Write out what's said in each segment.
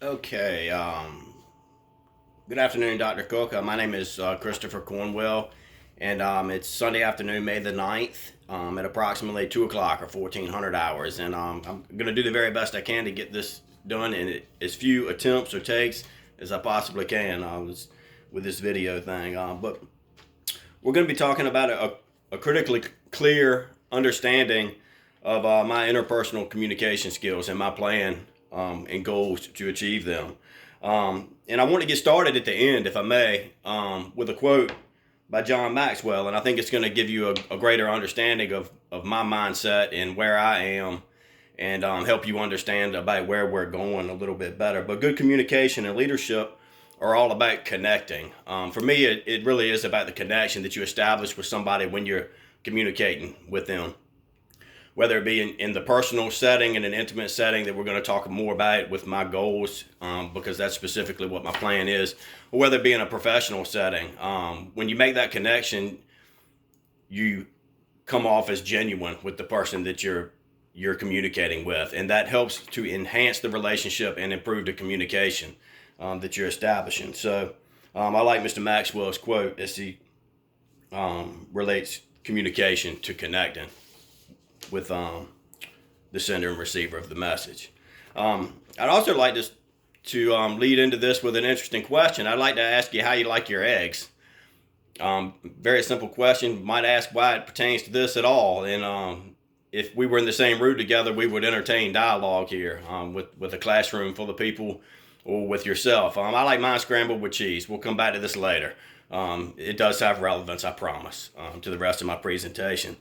Okay, good afternoon, Dr. Cook. My name is Christopher Cornwell, and it's Sunday afternoon, May the 9th, at approximately 2 o'clock or 1400 hours. And I'm going to do the very best I can to get this done in as few attempts or takes as I possibly can with this video thing. But we're going to be talking about a critically clear understanding of my interpersonal communication skills and my plan and goals to achieve them. And I want to get started at the end, if I may, with a quote by John Maxwell. And I think it's going to give you a greater understanding of my mindset and where I am, and help you understand about where we're going a little bit better. But good communication and leadership are all about connecting. For me, it really is about the connection that you establish with somebody when you're communicating with them, whether it be in the personal setting, in an intimate setting that we're going to talk more about with my goals, because that's specifically what my plan is, or whether it be in a professional setting. When you make that connection, you come off as genuine with the person that you're communicating with, and that helps to enhance the relationship and improve the communication that you're establishing. So I like Mr. Maxwell's quote as he relates communication to connecting with the sender and receiver of the message. I'd also like to lead into this with an interesting question. I'd like to ask you how you like your eggs. Very simple question. You might ask why it pertains to this at all. And if we were in the same room together, we would entertain dialogue here with a classroom full of people or with yourself. I like mine scrambled with cheese. We'll come back to this later. It does have relevance, I promise, to the rest of my presentation.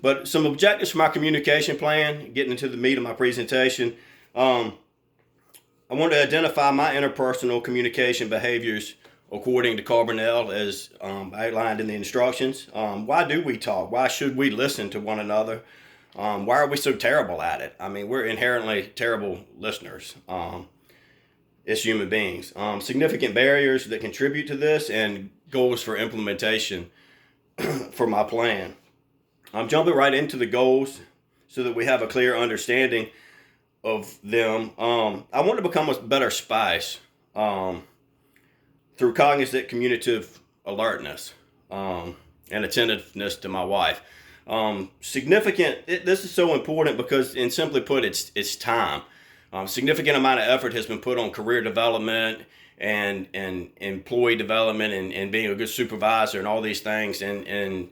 But some objectives for my communication plan, getting into the meat of my presentation. I want to identify my interpersonal communication behaviors according to Carbonell as outlined in the instructions. Why do we talk? Why should we listen to one another? Why are we so terrible at it? I mean, we're inherently terrible listeners as human beings. Significant barriers that contribute to this and goals for implementation for my plan. I'm jumping right into the goals so that we have a clear understanding of them. I want to become a better spouse through cognizant communicative alertness and attentiveness to my wife. This is so important because, and simply put, it's time. Significant amount of effort has been put on career development and employee development and being a good supervisor and all these things. And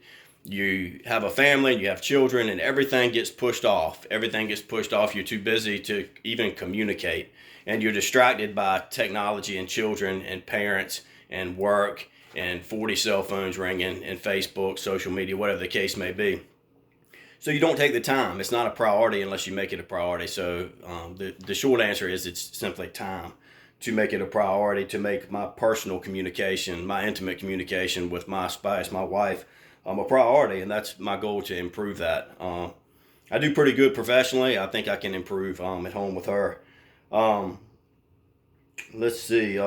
you have a family and you have children and everything gets pushed off. Everything gets pushed off. You're too busy to even communicate. And you're distracted by technology and children and parents and work and 40 cell phones ringing and Facebook, social media, whatever the case may be. So you don't take the time. It's not a priority unless you make it a priority. So the short answer is it's simply time to make it a priority, to make my personal communication, my intimate communication with my spouse, my wife, a priority. And that's my goal, to improve that. I do pretty good professionally. I think I can improve at home with her. Let's see.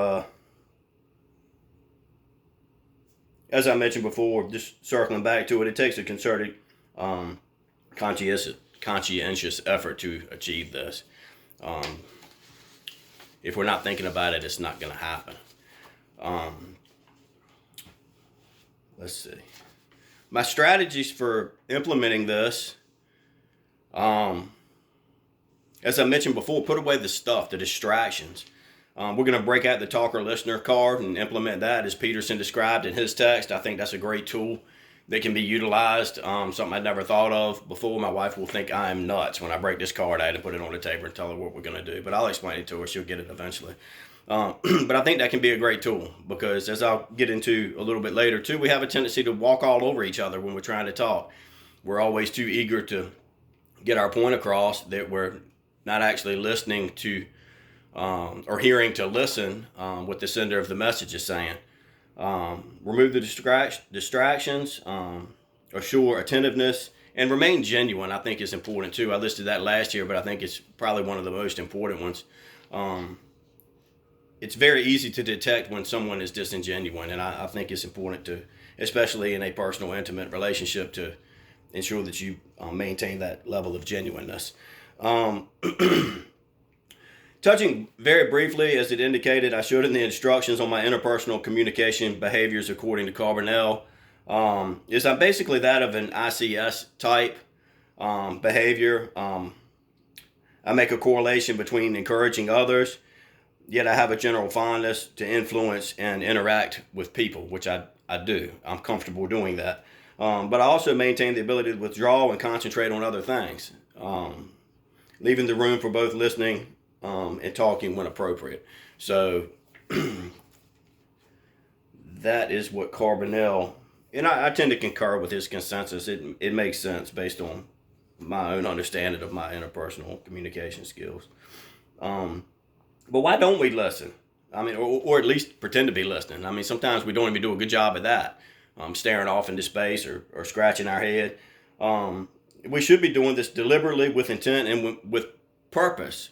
As I mentioned before, just circling back to it, it takes a concerted conscientious effort to achieve this. If we're not thinking about it, it's not going to happen. Let's see. My strategies for implementing this, as I mentioned before, put away the stuff, the distractions. We're going to break out the talker-listener card and implement that as Peterson described in his text. I think that's a great tool that can be utilized, something I'd never thought of before. My wife will think I'm nuts when I break this card out and put it on the table and tell her what we're going to do. But I'll explain it to her. She'll get it eventually. But I think that can be a great tool because, as I'll get into a little bit later too, we have a tendency to walk all over each other when we're trying to talk. We're always too eager to get our point across that we're not actually listening to or hearing to listen what the sender of the message is saying. Remove the distractions, assure attentiveness, and remain genuine, I think, is important too. I listed that last year, but I think it's probably one of the most important ones. It's very easy to detect when someone is disingenuine, and I think it's important to, especially in a personal, intimate relationship, to ensure that you maintain that level of genuineness. Touching very briefly, as it indicated, I showed in the instructions on my interpersonal communication behaviors according to Carbonell, is I'm basically that of an ICS type behavior. I make a correlation between encouraging others, yet I have a general fondness to influence and interact with people, which I do. I'm comfortable doing that. But I also maintain the ability to withdraw and concentrate on other things, leaving the room for both listening and talking when appropriate. So that is what Carbonell, and I tend to concur with his consensus. It makes sense based on my own understanding of my interpersonal communication skills. But why don't we listen? I mean, or at least pretend to be listening. I mean, sometimes we don't even do a good job at that, staring off into space or scratching our head. We should be doing this deliberately, with intent, and with purpose.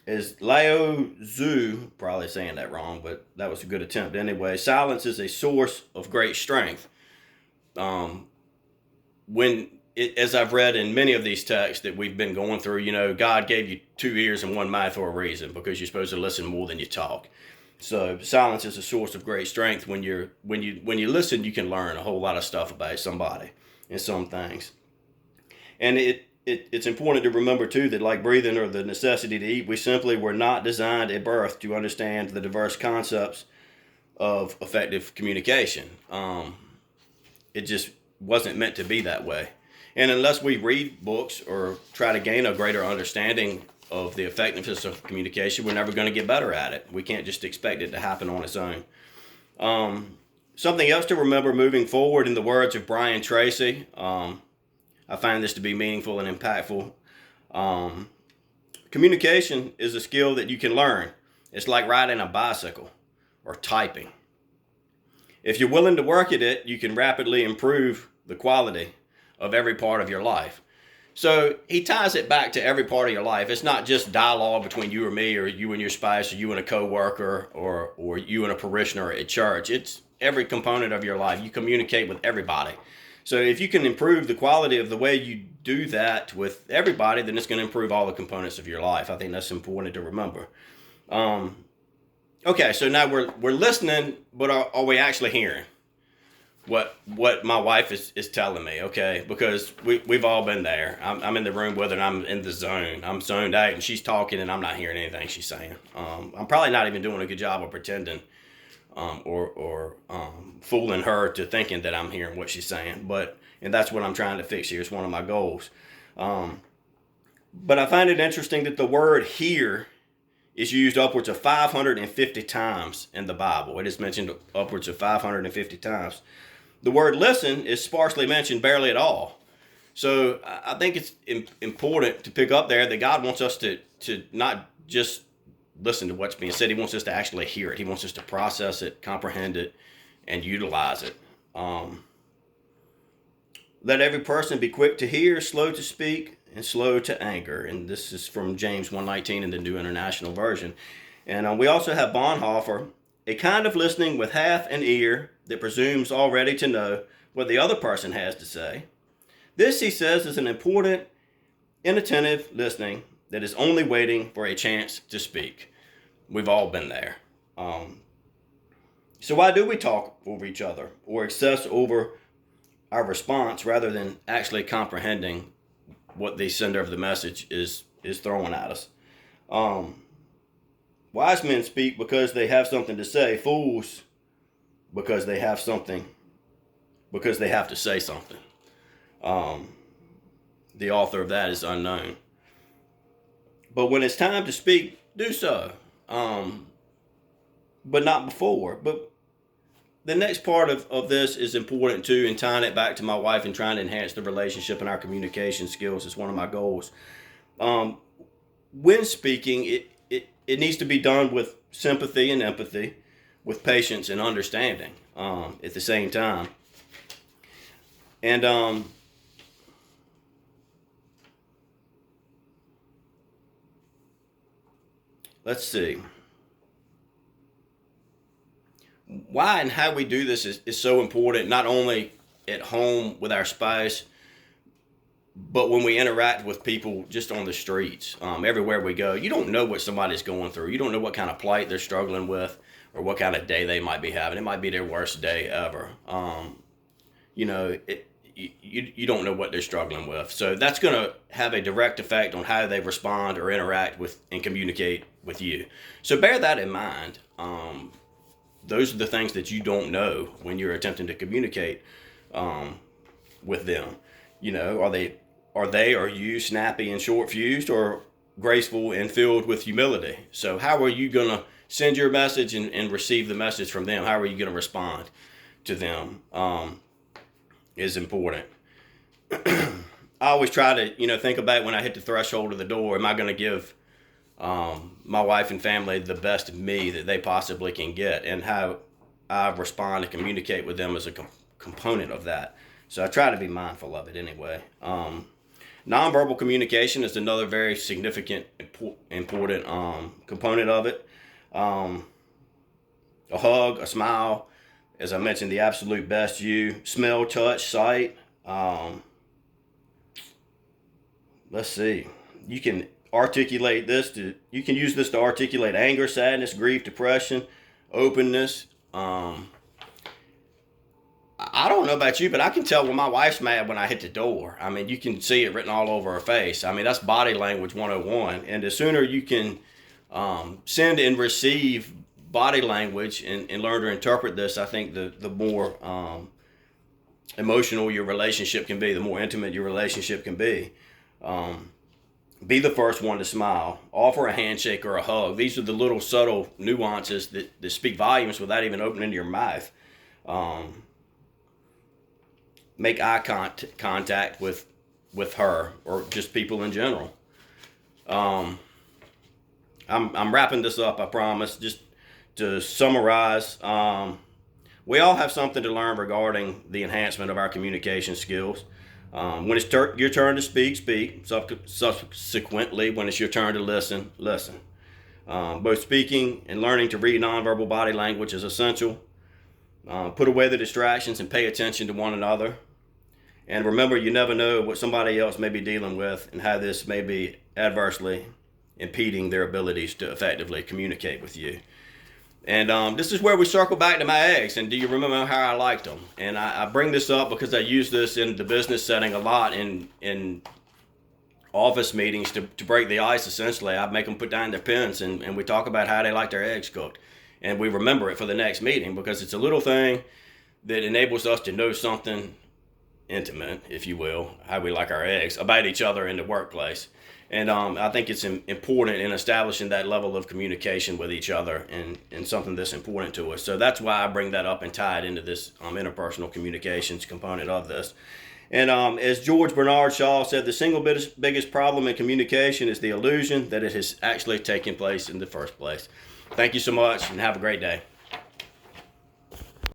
As Lao Tzu, probably saying that wrong, but that was a good attempt anyway. Silence is a source of great strength. As I've read in many of these texts that we've been going through, God gave you 2 ears and 1 mouth for a reason, because you're supposed to listen more than you talk. So silence is a source of great strength. When you listen, you can learn a whole lot of stuff about somebody and some things. And it's important to remember too that, like breathing or the necessity to eat, we simply were not designed at birth to understand the diverse concepts of effective communication. It just wasn't meant to be that way. And unless we read books or try to gain a greater understanding of the effectiveness of communication, we're never going to get better at it. We can't just expect it to happen on its own. Something else to remember moving forward, in the words of Brian Tracy, I find this to be meaningful and impactful. Communication is a skill that you can learn. It's like riding a bicycle or typing. If you're willing to work at it, you can rapidly improve the quality of every part of your life. So he ties it back to every part of your life. It's not just dialogue between you or me, or you and your spouse, or you and a coworker, or you and a parishioner at church. It's every component of your life. You communicate with everybody. So if you can improve the quality of the way you do that with everybody, then it's going to improve all the components of your life. I think that's important to remember. Okay, so now we're listening, but are we actually hearing what my wife is telling me? Okay, because we've all been there. I'm in the room with her, and I'm in the zone. I'm zoned out, and she's talking, and I'm not hearing anything she's saying. I'm probably not even doing a good job of pretending or fooling her to thinking that I'm hearing what she's saying. And that's what I'm trying to fix here. It's one of my goals. But I find it interesting that the word "hear" is used upwards of 550 times in the Bible. It is mentioned upwards of 550 times. The word "listen" is sparsely mentioned, barely at all. So I think it's important to pick up there that God wants us to not just listen to what's being said. He wants us to actually hear it. He wants us to process it, comprehend it, and utilize it. Let every person be quick to hear, slow to speak, and slow to anger. And this is from James 1:19 in the New International Version. And we also have Bonhoeffer, a kind of listening with half an ear that presumes already to know what the other person has to say. This, he says, is an important, inattentive listening that is only waiting for a chance to speak. We've all been there. So why do we talk over each other or obsess over our response rather than actually comprehending what the sender of the message is throwing at us? Wise men speak because they have something to say. Fools because they have to say something. The author of that is unknown. But when it's time to speak, do so. But not before. But the next part of this is important too, and tying it back to my wife and trying to enhance the relationship and our communication skills is one of my goals. When speaking, it needs to be done with sympathy and empathy, with patience and understanding at the same time. And let's see. Why and how we do this is so important, not only at home with our spouse, But when we interact with people just on the streets, everywhere we go, you don't know what somebody's going through. You don't know what kind of plight they're struggling with or what kind of day they might be having. It might be their worst day ever. You know, you don't know what they're struggling with. So that's going to have a direct effect on how they respond or interact with and communicate with you. So bear that in mind. Those are the things that you don't know when you're attempting to communicate with them. You know, are you snappy and short fused, or graceful and filled with humility? So how are you going to send your message and receive the message from them? How are you going to respond to them is important. I always try to, think about when I hit the threshold of the door, am I going to give my wife and family the best of me that they possibly can get, and how I respond and communicate with them as a component of that. So I try to be mindful of it anyway. Nonverbal communication is another very significant, important component of it. A hug, a smile, as I mentioned, the absolute best you. Smell, touch, sight. Let's see. You can articulate this you can use this to articulate anger, sadness, grief, depression, openness. I don't know about you, but I can tell when my wife's mad when I hit the door. I mean, you can see it written all over her face. I mean, that's body language 101. And the sooner you can send and receive body language and learn to interpret this, I think the more emotional your relationship can be, the more intimate your relationship can be. Be the first one to smile. Offer a handshake or a hug. These are the little subtle nuances that speak volumes without even opening your mouth. Make eye contact with her, or just people in general. I'm wrapping this up, I promise. Just to summarize, we all have something to learn regarding the enhancement of our communication skills. When it's your turn to speak, speak. Subsequently, when it's your turn to listen, listen. Both speaking and learning to read nonverbal body language is essential. Put away the distractions and pay attention to one another. And remember, you never know what somebody else may be dealing with and how this may be adversely impeding their abilities to effectively communicate with you. And this is where we circle back to my eggs. And do you remember how I liked them? And I bring this up because I use this in the business setting a lot in office meetings to break the ice, essentially. I make them put down their pens and we talk about how they like their eggs cooked. And we remember it for the next meeting because it's a little thing that enables us to know something intimate, if you will, how we like our eggs, about each other in the workplace. And I think it's important in establishing that level of communication with each other and something that's important to us. So that's why I bring that up and tie it into this interpersonal communications component of this. And as George Bernard Shaw said, the single biggest problem in communication is the illusion that it has actually taken place in the first place. Thank you so much and have a great day.